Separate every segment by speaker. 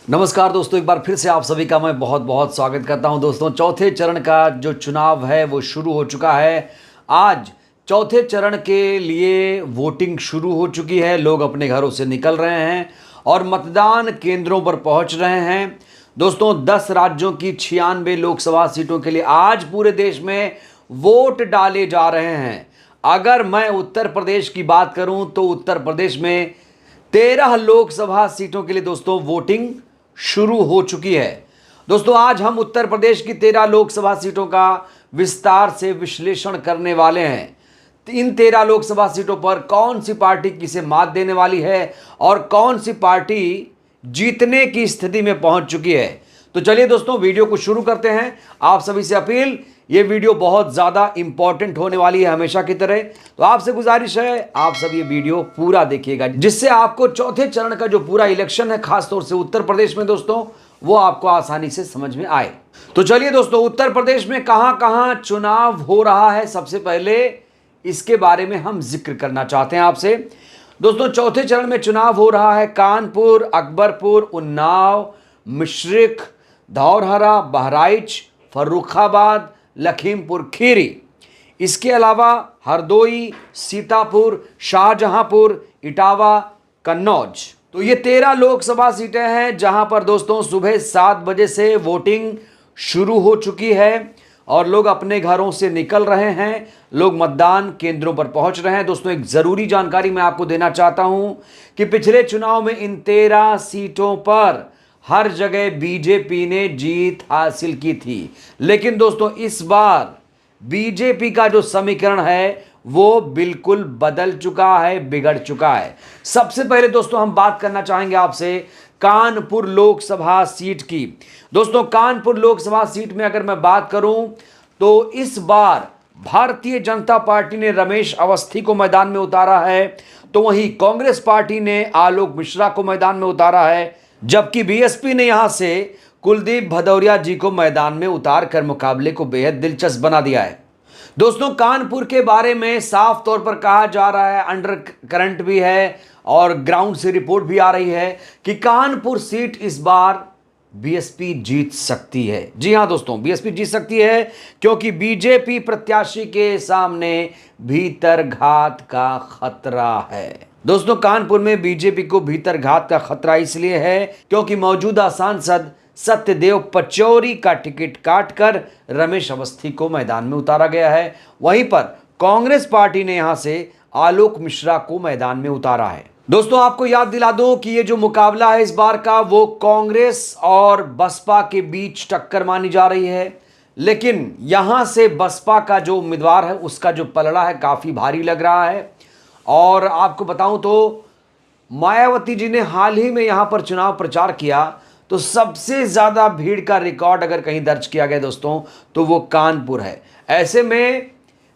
Speaker 1: नमस्कार दोस्तों, एक बार फिर से आप सभी का मैं बहुत बहुत स्वागत करता हूं। दोस्तों, चौथे चरण का जो चुनाव है वो शुरू हो चुका है। आज चौथे चरण के लिए वोटिंग शुरू हो चुकी है। लोग अपने घरों से निकल रहे हैं और मतदान केंद्रों पर पहुंच रहे हैं। दोस्तों, 10 राज्यों की 96 लोकसभा सीटों के लिए आज पूरे देश में वोट डाले जा रहे हैं। अगर मैं उत्तर प्रदेश की बात करूं तो उत्तर प्रदेश में 13 लोकसभा सीटों के लिए दोस्तों वोटिंग शुरू हो चुकी है। दोस्तों, आज हम उत्तर प्रदेश की 13 लोकसभा सीटों का विस्तार से विश्लेषण करने वाले हैं। इन 13 लोकसभा सीटों पर कौन सी पार्टी किसे मात देने वाली है और कौन सी पार्टी जीतने की स्थिति में पहुंच चुकी है। तो चलिए दोस्तों, वीडियो को शुरू करते हैं। आप सभी से अपील, ये वीडियो बहुत ज़्यादा इंपॉर्टेंट होने वाली है हमेशा की तरह। तो आपसे गुजारिश है, आप सब ये वीडियो पूरा देखिएगा, जिससे आपको चौथे चरण का जो पूरा इलेक्शन है, खासतौर से उत्तर प्रदेश में दोस्तों, वो आपको आसानी से समझ में आए। तो चलिए दोस्तों, उत्तर प्रदेश में कहां कहां चुनाव हो रहा है, सबसे पहले इसके बारे में हम जिक्र करना चाहते हैं आपसे। दोस्तों, चौथे चरण में चुनाव हो रहा है कानपुर, अकबरपुर, उन्नाव, मिश्रिख, धौरहरा, बहराइच, फर्रुखाबाद, लखीमपुर खीरी। इसके अलावा हरदोई, सीतापुर, शाहजहांपुर, इटावा, कन्नौज। तो ये 13 लोकसभा सीटें हैं जहां पर दोस्तों सुबह 7 बजे से वोटिंग शुरू हो चुकी है और लोग अपने घरों से निकल रहे हैं। लोग मतदान केंद्रों पर पहुंच रहे हैं। दोस्तों, एक जरूरी जानकारी मैं आपको देना चाहता हूं कि पिछले चुनाव में इन 13 सीटों पर हर जगह बीजेपी ने जीत हासिल की थी। लेकिन दोस्तों, इस बार बीजेपी का जो समीकरण है वो बिल्कुल बदल चुका है, बिगड़ चुका है। सबसे पहले दोस्तों हम बात करना चाहेंगे आपसे कानपुर लोकसभा सीट की। दोस्तों, कानपुर लोकसभा सीट में अगर मैं बात करूं तो इस बार भारतीय जनता पार्टी ने रमेश अवस्थी को मैदान में उतारा है, तो वहीं कांग्रेस पार्टी ने आलोक मिश्रा को मैदान में उतारा है, जबकि बीएसपी ने यहां से कुलदीप भदौरिया जी को मैदान में उतार कर मुकाबले को बेहद दिलचस्प बना दिया है। दोस्तों, कानपुर के बारे में साफ तौर पर कहा जा रहा है, अंडर करंट भी है और ग्राउंड से रिपोर्ट भी आ रही है कि कानपुर सीट इस बार बीएसपी जीत सकती है। जी हां दोस्तों, बीएसपी जीत सकती है क्योंकि बीजेपी प्रत्याशी के सामने भीतरघात का खतरा है। दोस्तों, कानपुर में बीजेपी को भीतरघात का खतरा इसलिए है क्योंकि मौजूदा सांसद सत्यदेव पचौरी का टिकट काटकर रमेश अवस्थी को मैदान में उतारा गया है। वहीं पर कांग्रेस पार्टी ने यहां से आलोक मिश्रा को मैदान में उतारा है। दोस्तों, आपको याद दिला दूं कि ये जो मुकाबला है इस बार का, वो कांग्रेस और बसपा के बीच टक्कर मानी जा रही है। लेकिन यहां से बसपा का जो उम्मीदवार है उसका जो पलड़ा है काफी भारी लग रहा है। और आपको बताऊं तो मायावती जी ने हाल ही में यहां पर चुनाव प्रचार किया, तो सबसे ज्यादा भीड़ का रिकॉर्ड अगर कहीं दर्ज किया गया दोस्तों तो वो कानपुर है। ऐसे में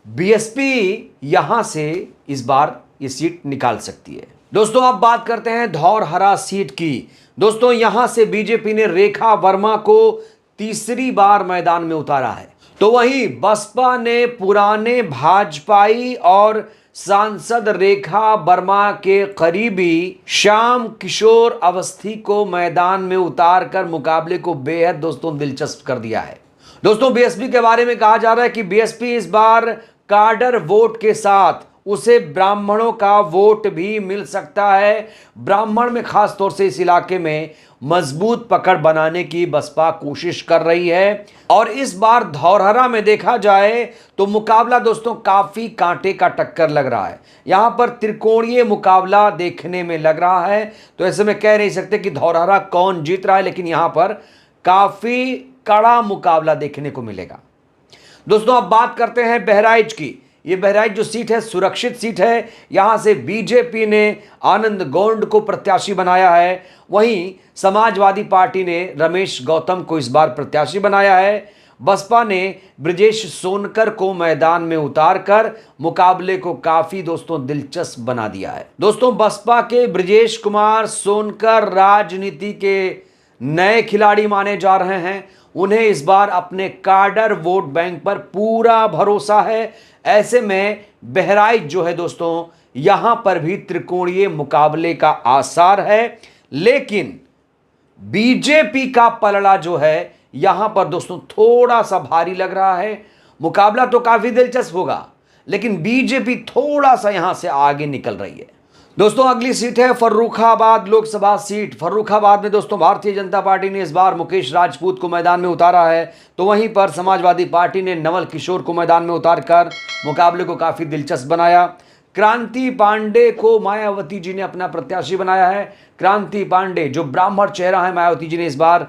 Speaker 1: बीएसपी यहां से इस बार ये सीट निकाल सकती है। दोस्तों, अब बात करते हैं धौरहरा सीट की। दोस्तों, यहां से बीजेपी ने रेखा वर्मा को तीसरी बार मैदान में उतारा है, तो वहीं बसपा ने पुराने भाजपाई और सांसद रेखा वर्मा के करीबी श्याम किशोर अवस्थी को मैदान में उतारकर मुकाबले को बेहद दोस्तों दिलचस्प कर दिया है। दोस्तों, बीएसपी के बारे में कहा जा रहा है कि बीएसपी इस बार काडर वोट के साथ उसे ब्राह्मणों का वोट भी मिल सकता है। ब्राह्मण में खास तौर से इस इलाके में मजबूत पकड़ बनाने की बसपा कोशिश कर रही है। और इस बार धौरहरा में देखा जाए तो मुकाबला दोस्तों काफी कांटे का टक्कर लग रहा है। यहां पर त्रिकोणीय मुकाबला देखने में लग रहा है। तो ऐसे में कह नहीं सकते कि धौरहरा कौन जीत रहा है, लेकिन यहां पर काफी कड़ा मुकाबला देखने को मिलेगा। दोस्तों, अब बात करते हैं बहराइच की। ये बहराइच जो सीट है सुरक्षित सीट है। यहां से बीजेपी ने आनंद गोंड को प्रत्याशी बनाया है, वहीं समाजवादी पार्टी ने रमेश गौतम को इस बार प्रत्याशी बनाया है। बसपा ने ब्रजेश सोनकर को मैदान में उतारकर मुकाबले को काफी दोस्तों दिलचस्प बना दिया है। दोस्तों, बसपा के ब्रजेश कुमार सोनकर राजनीति के नए खिलाड़ी माने जा रहे हैं। उन्हें इस बार अपने काडर वोट बैंक पर पूरा भरोसा है। ऐसे में बहराइच जो है दोस्तों, यहां पर भी त्रिकोणीय मुकाबले का आसार है। लेकिन बीजेपी का पलड़ा जो है यहां पर दोस्तों थोड़ा सा भारी लग रहा है। मुकाबला तो काफी दिलचस्प होगा, लेकिन बीजेपी थोड़ा सा यहां से आगे निकल रही है। दोस्तों अगली सीट है फर्रुखाबाद लोकसभा सीट। फर्रुखाबाद में दोस्तों भारतीय जनता पार्टी ने इस बार मुकेश राजपूत को मैदान में उतारा है, तो वहीं पर समाजवादी पार्टी ने नवल किशोर को मैदान में उतारकर मुकाबले को काफी दिलचस्प बनाया। क्रांति पांडे को मायावती जी ने अपना प्रत्याशी बनाया है। क्रांति पांडे जो ब्राह्मण चेहरा है, मायावती जी ने इस बार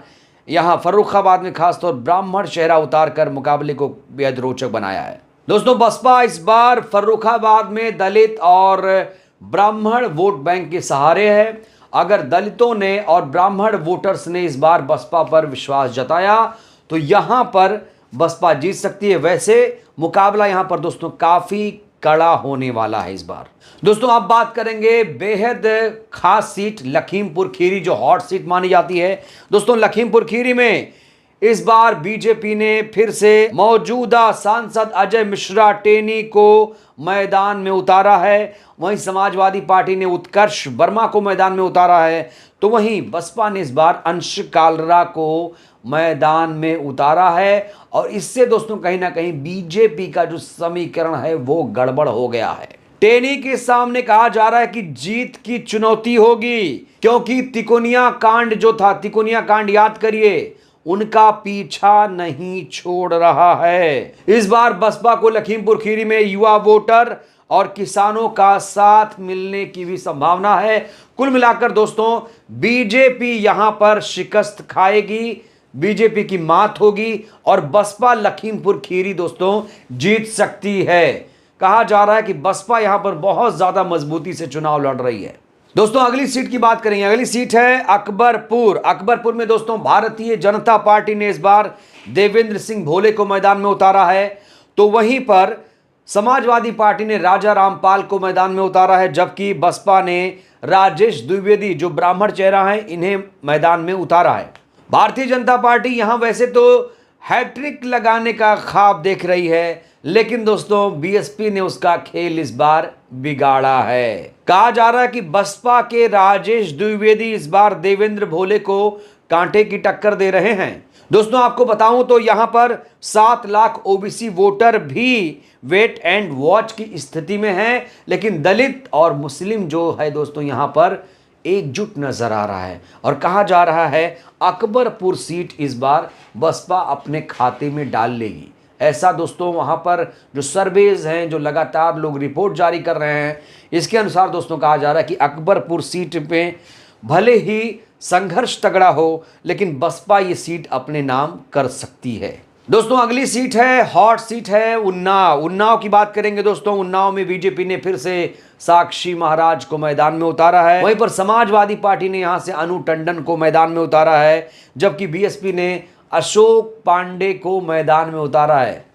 Speaker 1: यहां फर्रुखाबाद में खासतौर ब्राह्मण चेहरा उतारकर मुकाबले को बेहद रोचक बनाया है। दोस्तों बसपा इस बार फर्रुखाबाद में दलित और ब्राह्मण वोट बैंक के सहारे है। अगर दलितों ने और ब्राह्मण वोटर्स ने इस बार बसपा पर विश्वास जताया तो यहां पर बसपा जीत सकती है। वैसे मुकाबला यहां पर दोस्तों काफी कड़ा होने वाला है इस बार। दोस्तों अब बात करेंगे बेहद खास सीट लखीमपुर खीरी, जो हॉट सीट मानी जाती है। दोस्तों लखीमपुर खीरी में इस बार बीजेपी ने फिर से मौजूदा सांसद अजय मिश्रा टेनी को मैदान में उतारा है। वहीं समाजवादी पार्टी ने उत्कर्ष वर्मा को मैदान में उतारा है, तो वहीं बसपा ने इस बार अंश कालरा को मैदान में उतारा है। और इससे दोस्तों कहीं ना कहीं बीजेपी का जो समीकरण है वो गड़बड़ हो गया है। टेनी के सामने कहा जा रहा है कि जीत की चुनौती होगी, क्योंकि तिकोनिया कांड जो था, तिकोनिया कांड याद करिए, उनका पीछा नहीं छोड़ रहा है। इस बार बसपा को लखीमपुर खीरी में युवा वोटर और किसानों का साथ मिलने की भी संभावना है। कुल मिलाकर दोस्तों बीजेपी यहां पर शिकस्त खाएगी, बीजेपी की मात होगी और बसपा लखीमपुर खीरी दोस्तों जीत सकती है। कहा जा रहा है कि बसपा यहां पर बहुत ज्यादा मजबूती से चुनाव लड़ रही है। दोस्तों अगली सीट की बात करेंगे। अगली सीट है अकबरपुर। अकबरपुर में दोस्तों भारतीय जनता पार्टी ने इस बार देवेंद्र सिंह भोले को मैदान में उतारा है, तो वहीं पर समाजवादी पार्टी ने राजा रामपाल को मैदान में उतारा है, जबकि बसपा ने राजेश द्विवेदी जो ब्राह्मण चेहरा है इन्हें मैदान में उतारा है। भारतीय जनता पार्टी यहां वैसे तो हैट्रिक लगाने का ख्वाब देख रही है, लेकिन दोस्तों बीएसपी ने उसका खेल इस बार बिगाड़ा है। कहा जा रहा है कि बसपा के राजेश द्विवेदी इस बार देवेंद्र भोले को कांटे की टक्कर दे रहे हैं। दोस्तों आपको बताऊं तो यहां पर 7 लाख ओबीसी वोटर भी वेट एंड वॉच की स्थिति में हैं, लेकिन दलित और मुस्लिम जो है दोस्तों यहां पर एकजुट नजर आ रहा है। और कहा जा रहा है अकबरपुर सीट इस बार बसपा अपने खाते में डाल लेगी। ऐसा दोस्तों वहां पर जो सर्वेज हैं, जो लगातार लोग रिपोर्ट जारी कर रहे हैं, इसके अनुसार दोस्तों कहा जा रहा है कि अकबरपुर सीट पे भले ही संघर्ष तगड़ा हो, लेकिन बसपा ये सीट अपने नाम कर सकती है। दोस्तों अगली सीट है, हॉट सीट है उन्नाव। उन्नाव की बात करेंगे दोस्तों। उन्नाव में बीजेपी ने फिर से साक्षी महाराज को मैदान में उतारा है। वहीं पर समाजवादी पार्टी ने यहां से अनु टंडन को मैदान में उतारा है, जबकि बीएसपी ने अशोक पांडे को मैदान में उतारा है।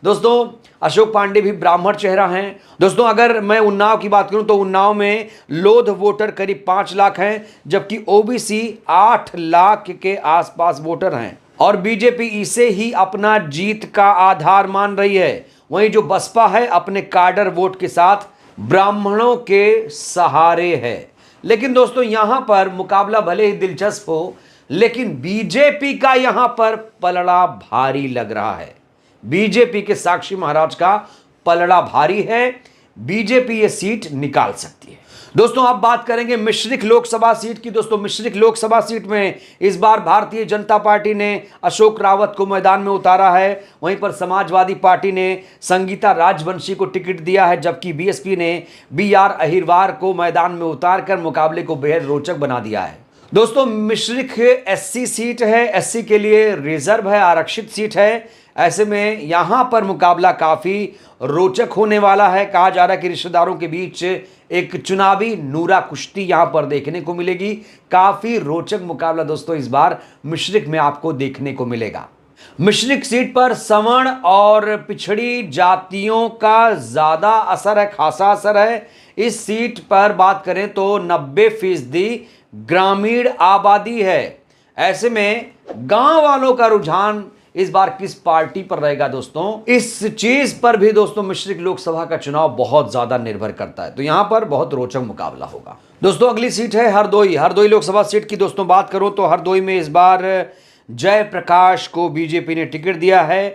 Speaker 1: दोस्तों अशोक पांडे भी ब्राह्मण चेहरा हैं। दोस्तों अगर मैं उन्नाव की बात करूं तो उन्नाव में लोध वोटर करीब 5 लाख हैं, जबकि ओबीसी 8 लाख के आसपास वोटर हैं और बीजेपी इसे ही अपना जीत का आधार मान रही है। वहीं जो बसपा है अपने काडर वोट के साथ ब्राह्मणों के सहारे है। लेकिन दोस्तों यहां पर मुकाबला भले ही दिलचस्प हो, लेकिन बीजेपी का यहां पर पलड़ा भारी लग रहा है। बीजेपी के साक्षी महाराज का पलड़ा भारी है, बीजेपी ये सीट निकाल सकती है। दोस्तों अब बात करेंगे मिश्रिख लोकसभा सीट की। दोस्तों मिश्रिख लोकसभा सीट में इस बार भारतीय जनता पार्टी ने अशोक रावत को मैदान में उतारा है। वहीं पर समाजवादी पार्टी ने संगीता राजवंशी को टिकट दिया है, जबकि बीएसपी ने बीआर अहिरवार को मैदान में उतारकर मुकाबले को बेहद रोचक बना दिया है। दोस्तों मिश्रिख एससी सीट है, एससी के लिए रिजर्व है, आरक्षित सीट है। ऐसे में यहां पर मुकाबला काफी रोचक होने वाला है। कहा जा रहा है कि रिश्तेदारों के बीच एक चुनावी नूरा कुश्ती यहां पर देखने को मिलेगी। काफी रोचक मुकाबला दोस्तों इस बार मिश्रिख में आपको देखने को मिलेगा। मिश्रिख सीट पर सवर्ण और पिछड़ी जातियों का ज्यादा असर है, खासा असर है। इस सीट पर बात करें तो 90% ग्रामीण आबादी है। ऐसे में गांव वालों का रुझान इस बार किस पार्टी पर रहेगा दोस्तों, इस चीज पर भी दोस्तों मिश्रिख लोकसभा का चुनाव बहुत ज्यादा निर्भर करता है। तो यहां पर बहुत रोचक मुकाबला होगा दोस्तों। अगली सीट है हरदोई लोकसभा सीट की दोस्तों बात करूं तो हरदोई में इस बार जयप्रकाश को बीजेपी ने टिकट दिया है।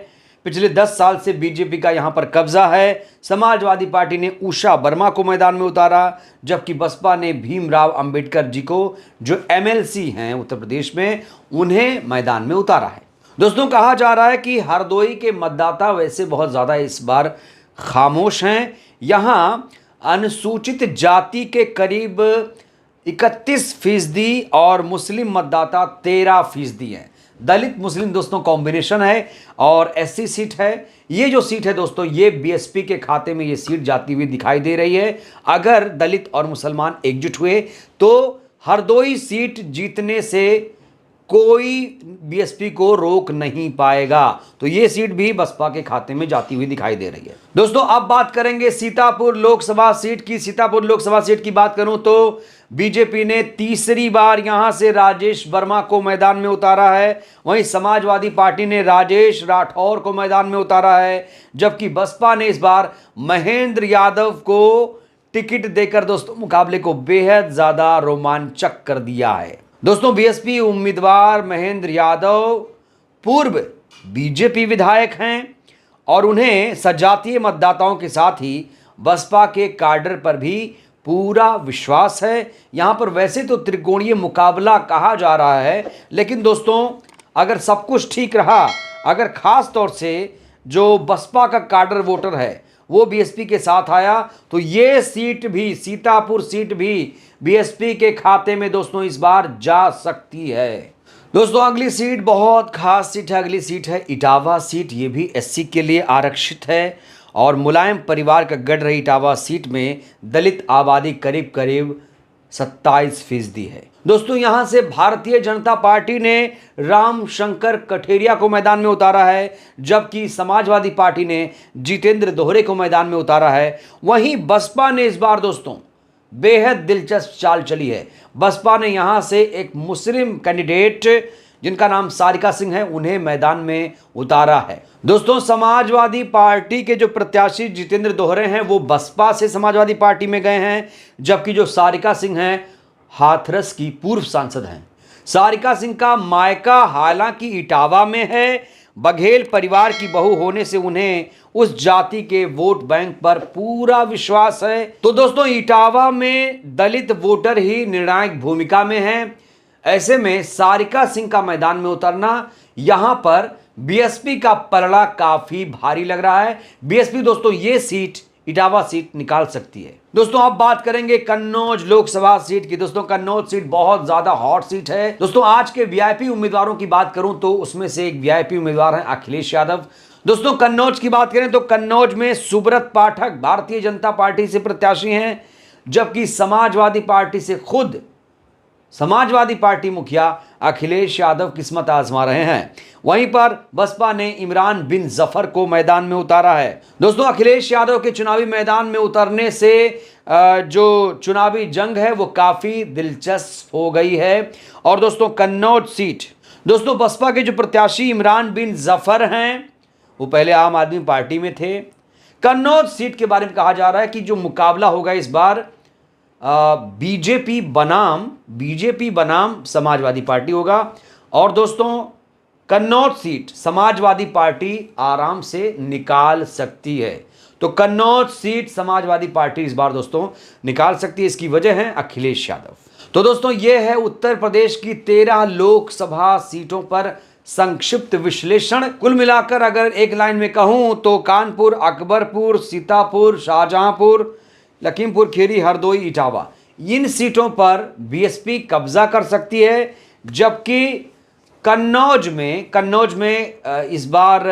Speaker 1: पिछले 10 साल से बीजेपी का यहां पर कब्जा है। समाजवादी पार्टी ने उषा वर्मा को मैदान में उतारा, जबकि बसपा ने भीमराव अंबेडकर जी को, जो एमएलसी हैं उत्तर प्रदेश में, उन्हें मैदान में उतारा है। दोस्तों कहा जा रहा है कि हरदोई के मतदाता वैसे बहुत ज़्यादा इस बार खामोश हैं। यहां अनुसूचित जाति के करीब 31% और मुस्लिम मतदाता 13% हैं। दलित मुस्लिम दोस्तों कॉम्बिनेशन है और एससी सीट है। ये जो सीट है दोस्तों, ये बीएसपी के खाते में ये सीट जाती हुई दिखाई दे रही है। अगर दलित और मुसलमान एकजुट हुए तो हरदोई सीट जीतने से कोई बीएसपी को रोक नहीं पाएगा। तो ये सीट भी बसपा के खाते में जाती हुई दिखाई दे रही है। दोस्तों अब बात करेंगे सीतापुर लोकसभा सीट की। सीतापुर लोकसभा सीट की बात करूं तो बीजेपी ने तीसरी बार यहां से राजेश वर्मा को मैदान में उतारा है। वहीं समाजवादी पार्टी ने राजेश राठौर को मैदान में उतारा है, जबकि बसपा ने इस बार महेंद्र यादव को टिकट देकर दोस्तों मुकाबले को बेहद ज्यादा रोमांचक कर दिया है। दोस्तों बीएसपी उम्मीदवार महेंद्र यादव पूर्व बीजेपी विधायक हैं और उन्हें सजातीय मतदाताओं के साथ ही बसपा के काडर पर भी पूरा विश्वास है। यहां पर वैसे तो त्रिकोणीय मुकाबला कहा जा रहा है, लेकिन दोस्तों अगर सब कुछ ठीक रहा, अगर खास तौर से जो बसपा का काडर वोटर है वो बीएसपी के साथ आया, तो ये सीट भी, सीतापुर सीट भी बीएसपी के खाते में दोस्तों इस बार जा सकती है। दोस्तों अगली सीट बहुत खास सीट है। अगली सीट है इटावा सीट। ये भी एससी के लिए आरक्षित है और मुलायम परिवार का गढ़ रही इटावा सीट में दलित आबादी करीब करीब 27% है। दोस्तों यहां से भारतीय जनता पार्टी ने राम शंकर कठेरिया को मैदान में उतारा है, जबकि समाजवादी पार्टी ने जितेंद्र दोहरे को मैदान में उतारा है। वहीं बसपा ने इस बार दोस्तों बेहद दिलचस्प चाल चली है। बसपा ने यहां से एक मुस्लिम कैंडिडेट जिनका नाम सारिका सिंह है, उन्हें मैदान में उतारा है। दोस्तों समाजवादी पार्टी के जो प्रत्याशी जितेंद्र दोहरे हैं वो बसपा से समाजवादी पार्टी में गए हैं, जबकि जो सारिका सिंह हैं हाथरस की पूर्व सांसद हैं। सारिका सिंह का मायका हालांकि इटावा में है, बघेल परिवार की बहू होने से उन्हें उस जाति के वोट बैंक पर पूरा विश्वास है। तो दोस्तों इटावा में दलित वोटर ही निर्णायक भूमिका में हैं। ऐसे में सारिका सिंह का मैदान में उतरना, यहां पर बीएसपी का पलड़ा काफी भारी लग रहा है। बीएसपी दोस्तों ये सीट, इटावा सीट निकाल सकती है। दोस्तों अब बात करेंगे कन्नौज लोकसभा सीट की। दोस्तों कन्नौज सीट बहुत ज्यादा हॉट सीट है। दोस्तों आज के वीआईपी उम्मीदवारों की बात करूं तो उसमें से एक वीआईपी उम्मीदवार है अखिलेश यादव। दोस्तों कन्नौज की बात करें तो कन्नौज में सुब्रत पाठक भारतीय जनता पार्टी से प्रत्याशी हैं, जबकि समाजवादी पार्टी से खुद समाजवादी पार्टी मुखिया अखिलेश यादव किस्मत आजमा रहे हैं। वहीं पर बसपा ने इमरान बिन जफर को मैदान में उतारा है। दोस्तों अखिलेश यादव के चुनावी मैदान में उतरने से जो चुनावी जंग है वो काफी दिलचस्प हो गई है। और दोस्तों कन्नौज सीट, दोस्तों बसपा के जो प्रत्याशी इमरान बिन जफर हैं वो पहले आम आदमी पार्टी में थे। कन्नौज सीट के बारे में कहा जा रहा है कि जो मुकाबला होगा इस बार बीजेपी बनाम समाजवादी पार्टी होगा। और दोस्तों कन्नौज सीट समाजवादी पार्टी आराम से निकाल सकती है। तो कन्नौज सीट समाजवादी पार्टी इस बार दोस्तों निकाल सकती है। इसकी वजह है अखिलेश यादव। तो दोस्तों ये है उत्तर प्रदेश की 13 लोकसभा सीटों पर संक्षिप्त विश्लेषण। कुल मिलाकर अगर एक लाइन में कहूं तो कानपुर, अकबरपुर, सीतापुर, शाहजहांपुर, लखीमपुर खीरी, हरदोई, इटावा, इन सीटों पर बीएसपी कब्जा कर सकती है। जबकि कन्नौज में इस बार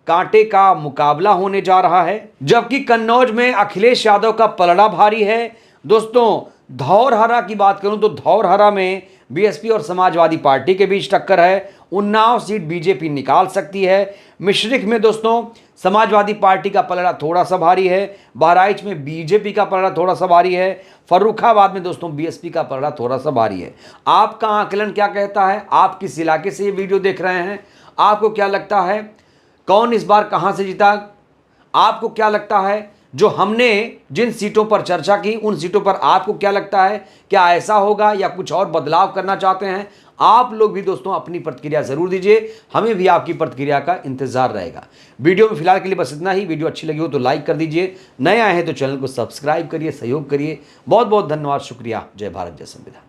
Speaker 1: कांटे का मुकाबला होने जा रहा है, जबकि कन्नौज में अखिलेश यादव का पलड़ा भारी है। दोस्तों धौरहरा की बात करूं तो धौरहरा में बीएसपी और समाजवादी पार्टी के बीच टक्कर है। उन्नाव सीट बीजेपी निकाल सकती है। मिश्रिख में दोस्तों समाजवादी पार्टी का पलड़ा थोड़ा सा भारी है, बहराइच में बीजेपी का पलड़ा थोड़ा सा भारी है, फर्रुखाबाद में दोस्तों बीएसपी का पलड़ा थोड़ा सा भारी है। आपका आकलन क्या कहता है? आप किस इलाके से ये वीडियो देख रहे हैं? आपको क्या लगता है कौन इस बार कहां से जीता? आपको क्या लगता है जो हमने जिन सीटों पर चर्चा की उन सीटों पर आपको क्या लगता है, क्या ऐसा होगा या कुछ और बदलाव करना चाहते हैं? आप लोग भी दोस्तों अपनी प्रतिक्रिया जरूर दीजिए, हमें भी आपकी प्रतिक्रिया का इंतजार रहेगा। वीडियो में फिलहाल के लिए बस इतना ही। वीडियो अच्छी लगी हो तो लाइक कर दीजिए, नए आए हैं तो चैनल को सब्सक्राइब करिए, सहयोग करिए। बहुत बहुत धन्यवाद, शुक्रिया। जय भारत, जय संविधान।